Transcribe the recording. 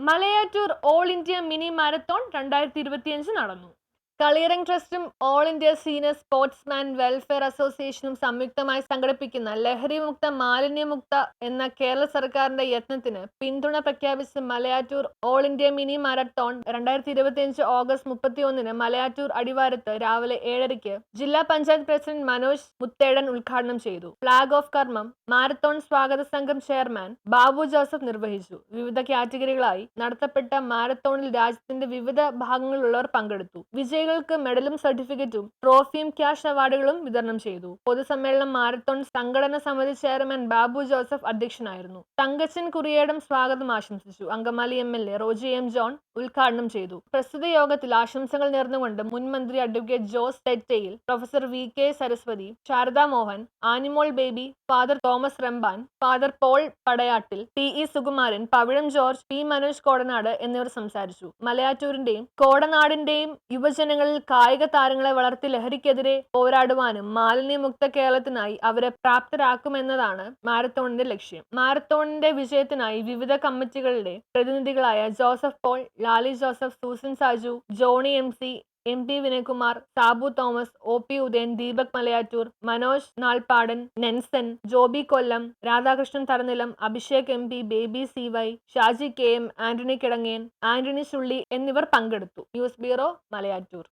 Malayattoor all India mini marathon 2025 നടന്നു. കളിയറങ് ട്രസ്റ്റും all India senior sportsman welfare അസോസിയേഷനും സംയുക്തമായി സംഘടിപ്പിക്കുന്ന ലഹരിമുക്ത മാലിന്യമുക്ത എന്ന കേരള സർക്കാരിന്റെ യത്നത്തിന് പിന്തുണ പ്രഖ്യാപിച്ച് Malayattoor all India mini marathon 2025 August 31 Malayattoor അടിവാരത്ത് രാവിലെ 7:30 ജില്ലാ പഞ്ചായത്ത് പ്രസിഡന്റ് മനോജ് മുത്തേടൻ ഉദ്ഘാടനം ചെയ്തു. ഫ്ളാഗ് ഓഫ് കർമ്മം മാരത്തോൺ സ്വാഗത സംഘം ചെയർമാൻ ബാബു ജോസഫ് നിർവഹിച്ചു. വിവിധ കാറ്റഗറികളായി നടത്തപ്പെട്ട മാരത്തോണിൽ രാജ്യത്തിന്റെ വിവിധ ഭാഗങ്ങളിലുള്ളവർ പങ്കെടുത്തു. വിജയികൾക്ക് മെഡലും സർട്ടിഫിക്കറ്റും ട്രോഫിയും ക്യാഷ് അവാർഡുകളും വിതരണം ചെയ്തു. പൊതുസമ്മേളനം മാരത്തോൺ സംഘടന സമിതി ചെയർമാൻ ബാബു ജോസഫ് അധ്യക്ഷനായിരുന്നു. തങ്കച്ചൻ കുറിയേടം സ്വാഗതം ആശംസിച്ചു. Angamaly MLA Roji M. ജോൺ ഉദ്ഘാടനം ചെയ്തു. പ്രസ്തുത യോഗത്തിൽ ആശംസകൾ നേർന്നുകൊണ്ട് മുൻ മന്ത്രി advocate Jose Thettayil, professor VK Saraswathi, Sharada Mohan, Animol Baby, father Thomas Ramban, father Paul Padayattil, TE Sukumaran, Pavizham George, P. Manoj Kodanad എന്നിവർ സംസാരിച്ചു. മലയാറ്റൂരിന്റെയും കോടനാടിന്റെയും യുവജനങ്ങളിൽ കായിക താരങ്ങളെ വളർത്തി ലഹരിക്കെതിരെ പോരാടുവാനും മാലിന്യമുക്ത കേരളത്തിനായി അവരെ പ്രാപ്തരാക്കുമെന്നതാണ് മാരത്തോണിന്റെ ലക്ഷ്യം. മാരത്തോണിന്റെ വിജയത്തിനായി വിവിധ കമ്മിറ്റികളുടെ പ്രതിനിധികളായ Joseph Paul, Lali Joseph, Susan Saju, Johnny MC, MP Vinayakumar, Sabu Thomas, OP Udayan, Deepak Malayattoor, Manoj Nalppadan, Nenson, Joby Kollam, Radhakrishnan Tharanilam, Abhishek MP, Baby CY, Shaji KM, Antony Kidangen, Antony Chulli എന്നിവർ പങ്കെടുത്തു. News bureau, Malayattoor.